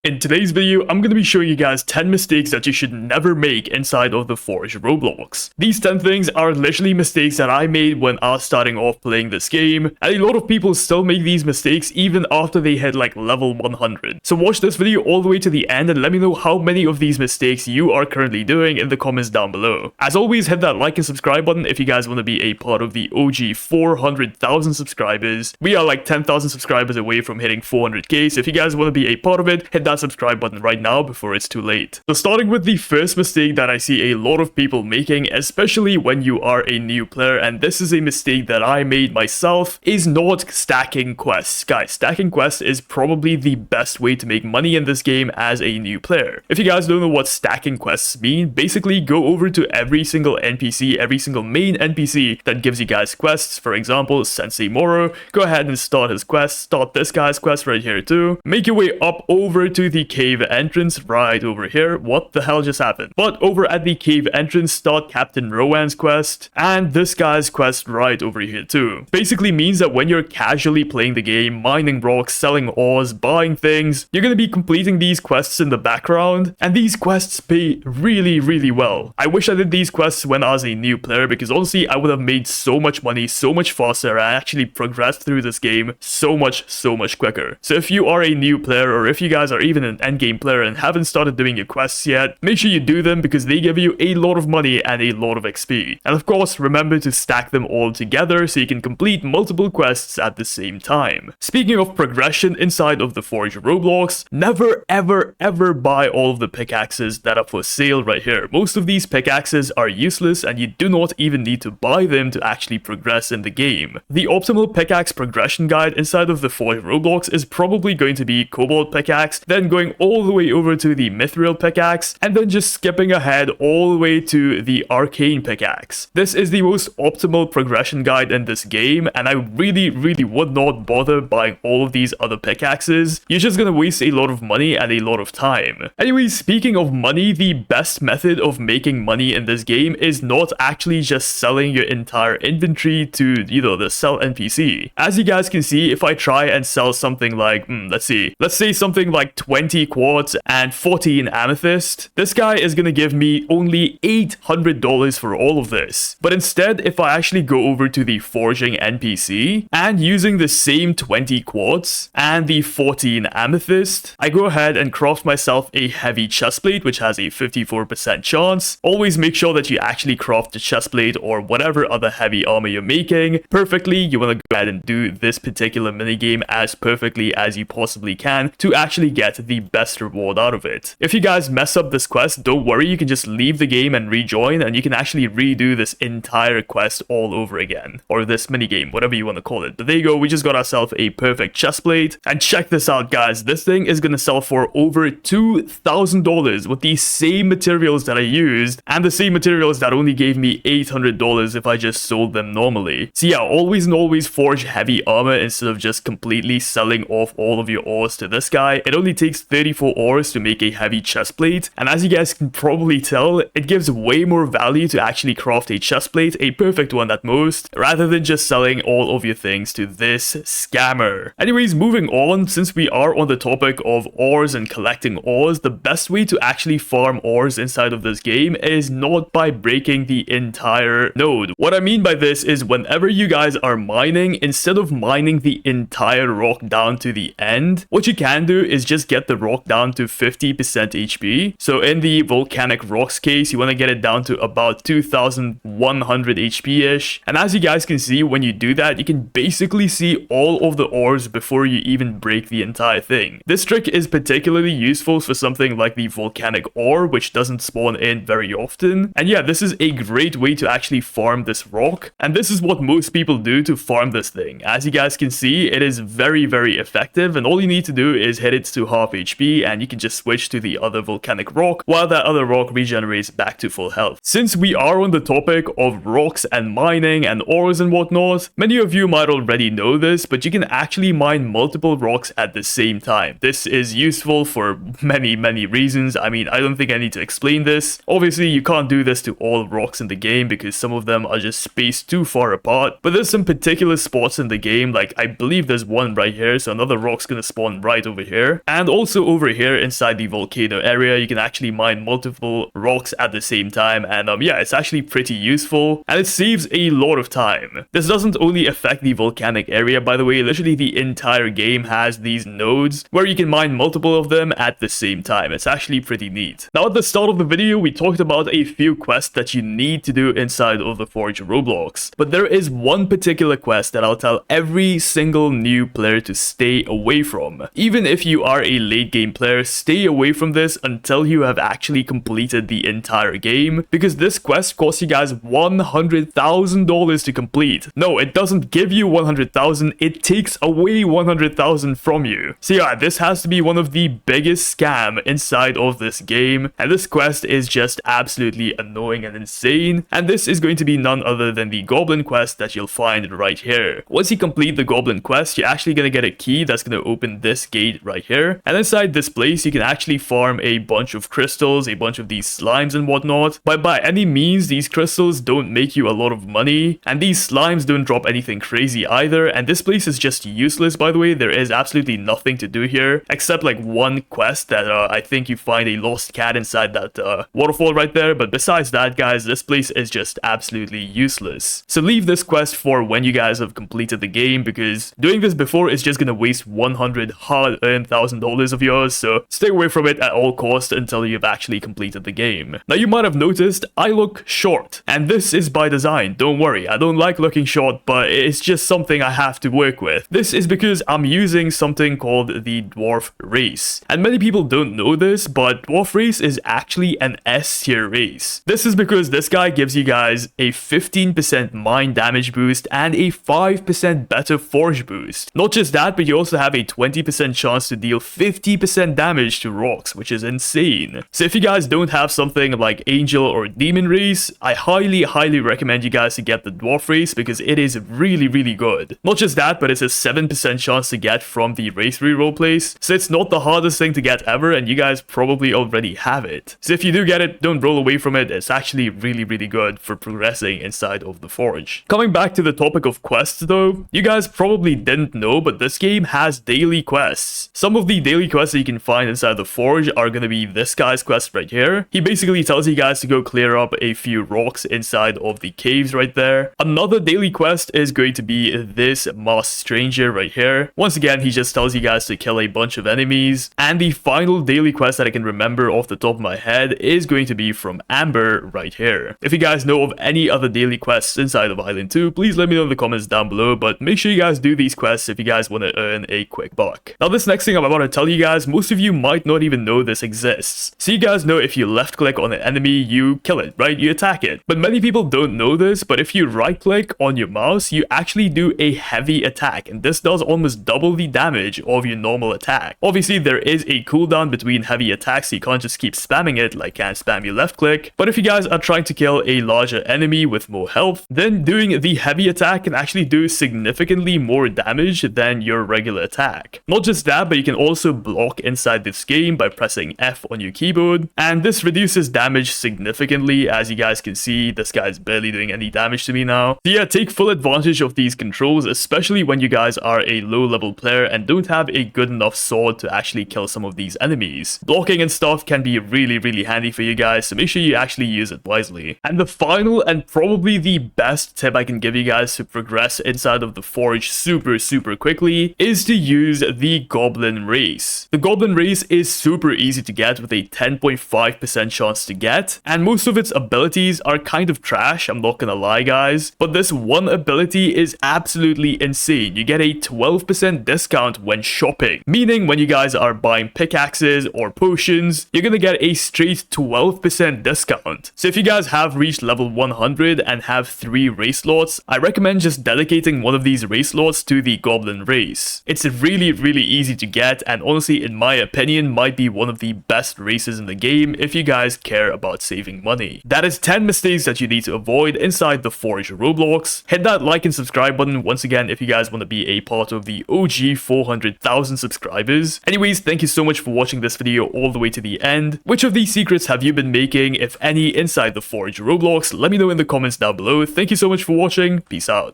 In today's video, I'm going to be showing you guys 10 mistakes that you should never make inside of the Forge Roblox. These 10 things are literally mistakes that I made when I was starting off playing this game, and a lot of people still make these mistakes even after they hit like level 100. So watch this video all the way to the end and let me know how many of these mistakes you are currently doing in the comments down below. As always, hit that like and subscribe button if you guys want to be a part of the OG 400,000 subscribers. We are like 10,000 subscribers away from hitting 400k, so if you guys want to be a part of it, hit that subscribe button right now before it's too late. So starting with the first mistake that I see a lot of people making, especially when you are a new player, and this is a mistake that I made myself, is not stacking quests. Guys, stacking quests is probably the best way to make money in this game as a new player. If you guys don't know what stacking quests mean, basically go over to every single NPC, every single main NPC that gives you guys quests. For example, Sensei Moro, go ahead and start his quest, start this guy's quest right here too. Make your way up over to the cave entrance right over here. What the hell just happened? But over at the cave entrance, start Captain Rowan's quest and this guy's quest right over here too. Basically means that when you're casually playing the game, mining rocks, selling ores, buying things, you're gonna be completing these quests in the background, and these quests pay really well. I wish I did these quests when I was a new player, because honestly I would have made so much money so much faster and actually progressed through this game so much quicker. So if you are a new player, or if you guys are even an endgame player and haven't started doing your quests yet, make sure you do them because they give you a lot of money and a lot of XP. And of course, remember to stack them all together so you can complete multiple quests at the same time. Speaking of progression inside of the Forge Roblox, never ever buy all of the pickaxes that are for sale right here. Most of these pickaxes are useless and you do not even need to buy them to actually progress in the game. The optimal pickaxe progression guide inside of the Forge Roblox is probably going to be Cobalt pickaxe, then going all the way over to the Mithril pickaxe, and then just skipping ahead all the way to the Arcane pickaxe. This is the most optimal progression guide in this game, and I really would not bother buying all of these other pickaxes. You're just gonna waste a lot of money and a lot of time. Anyways, speaking of money, the best method of making money in this game is not actually just selling your entire inventory to, the sell NPC. As you guys can see, if I try and sell something like, let's say something like 20 quartz and 14 amethyst, this guy is gonna give me only $800 for all of this. But instead, if I actually go over to the forging NPC and using the same 20 quartz and the 14 amethyst, I go ahead and craft myself a heavy chestplate, which has a 54% chance. Always make sure that you actually craft the chestplate or whatever other heavy armor you're making perfectly. You want to go ahead and do this particular minigame as perfectly as you possibly can to actually get the best reward out of it. If you guys mess up this quest, don't worry, you can just leave the game and rejoin, and you can actually redo this entire quest all over again, or this minigame, whatever you want to call it. But there you go, we just got ourselves a perfect chestplate, and check this out guys, this thing is gonna sell for over $2,000 with the same materials that I used, and the same materials that only gave me $800 if I just sold them normally. So yeah, always and always forge heavy armor instead of just completely selling off all of your ores to this guy. It only takes 34 ores to make a heavy chestplate, and as you guys can probably tell, it gives way more value to actually craft a chestplate, a perfect one at most, rather than just selling all of your things to this scammer. Anyways, moving on, since we are on the topic of ores and collecting ores, the best way to actually farm ores inside of this game is not by breaking the entire node. What I mean by this is whenever you guys are mining, instead of mining the entire rock down to the end, what you can do is just get the rock down to 50% HP. So in the volcanic rocks case, you want to get it down to about 2100 HP-ish. And as you guys can see, when you do that, you can basically see all of the ores before you even break the entire thing. This trick is particularly useful for something like the volcanic ore, which doesn't spawn in very often. And yeah, this is a great way to actually farm this rock. And this is what most people do to farm this thing. As you guys can see, it is very effective, and all you need to do is hit it to half HP and you can just switch to the other volcanic rock while that other rock regenerates back to full health. Since we are on the topic of rocks and mining and ores and whatnot, many of you might already know this, but you can actually mine multiple rocks at the same time. This is useful for many reasons. I mean, I don't think I need to explain this. Obviously, you can't do this to all rocks in the game because some of them are just spaced too far apart, but there's some particular spots in the game, like I believe there's one right here, so another rock's gonna spawn right over here, and also over here inside the volcano area, you can actually mine multiple rocks at the same time, and yeah, it's actually pretty useful, and it saves a lot of time. This doesn't only affect the volcanic area, by the way. Literally the entire game has these nodes where you can mine multiple of them at the same time. It's actually pretty neat. Now, at the start of the video, we talked about a few quests that you need to do inside of the Forge Roblox, but there is one particular quest that I'll tell every single new player to stay away from. Even if you are a late game player, stay away from this until you have actually completed the entire game, because this quest costs you guys $100,000 to complete. No, it doesn't give you 100,000, it takes away 100,000 from you. So yeah, this has to be one of the biggest scam inside of this game, and this quest is just absolutely annoying and insane, and this is going to be none other than the goblin quest that you'll find right here. Once you complete the goblin quest, you're actually going to get a key that's going to open this gate right here, and inside this place you can actually farm a bunch of crystals, a bunch of these slimes and whatnot. But by any means, these crystals don't make you a lot of money, and these slimes don't drop anything crazy either, and this place is just useless, by the way. There is absolutely nothing to do here except like one quest that I think you find a lost cat inside that waterfall right there, but besides that, guys, this place is just absolutely useless. So leave this quest for when you guys have completed the game, because doing this before is just gonna waste 100 hard-earned $1,000 of yours, so stay away from it at all costs until you've actually completed the game. Now, you might have noticed I look short, and this is by design. Don't worry, I don't like looking short, but it's just something I have to work with. This is because I'm using something called the Dwarf Race, and many people don't know this, but Dwarf Race is actually an S tier race. This is because this guy gives you guys a 15% mine damage boost and a 5% better forge boost. Not just that, but you also have a 20% chance to deal 50% damage to rocks, which is insane. So if you guys don't have something like Angel or Demon Race, I highly recommend you guys to get the Dwarf Race, because it is really good. Not just that, but it's a 7% chance to get from the race reroll place, so it's not the hardest thing to get ever, and you guys probably already have it. So if you do get it, don't roll away from it. It's actually really good for progressing inside of the Forge. Coming back to the topic of quests though, you guys probably didn't know, but this game has daily quests. Some of the daily quests that you can find inside the Forge are going to be this guy's quest right here. He basically tells you guys to go clear up a few rocks inside of the caves right there. Another daily quest is going to be this masked stranger right here. Once again, he just tells you guys to kill a bunch of enemies. And the final daily quest that I can remember off the top of my head is going to be from Amber right here. If you guys know of any other daily quests inside of Island 2, please let me know in the comments down below, but make sure you guys do these quests if you guys want to earn a quick buck. Now, this next thing I'm about to tell you guys, most of you might not even know this exists. So you guys know if you left click on an enemy, you kill it, right? You attack it. But many people don't know this, but if you right click on your mouse, you actually do a heavy attack, and this does almost double the damage of your normal attack. Obviously, there is a cooldown between heavy attacks, so you can't just keep spamming it like can't spam your left click. But if you guys are trying to kill a larger enemy with more health, then doing the heavy attack can actually do significantly more damage than your regular attack. Not just that, but you can also block inside this game by pressing F on your keyboard, and this reduces damage significantly. As you guys can see, this guy's barely doing any damage to me now. So yeah, take full advantage of these controls, especially when you guys are a low level player and don't have a good enough sword to actually kill some of these enemies. Blocking and stuff can be really handy for you guys, so make sure you actually use it wisely. And the final and probably the best tip I can give you guys to progress inside of the Forge super quickly is to use the Goblin Race. The Goblin Race is super easy to get with a 10.5% chance to get, and most of its abilities are kind of trash, I'm not gonna lie guys, but this one ability is absolutely insane. You get a 12% discount when shopping, meaning when you guys are buying pickaxes or potions, you're gonna get a straight 12% discount. So if you guys have reached level 100 and have 3 race slots, I recommend just dedicating one of these race slots to the Goblin Race. It's really easy to get, and honestly, in my opinion, might be one of the best races in the game if you guys care about saving money. That is 10 mistakes that you need to avoid inside the Forge Roblox. Hit that like and subscribe button once again if you guys want to be a part of the OG 400,000 subscribers. Anyways, thank you so much for watching this video all the way to the end. Which of these secrets have you been making, if any, inside the Forge Roblox? Let me know in the comments down below. Thank you so much for watching. Peace out.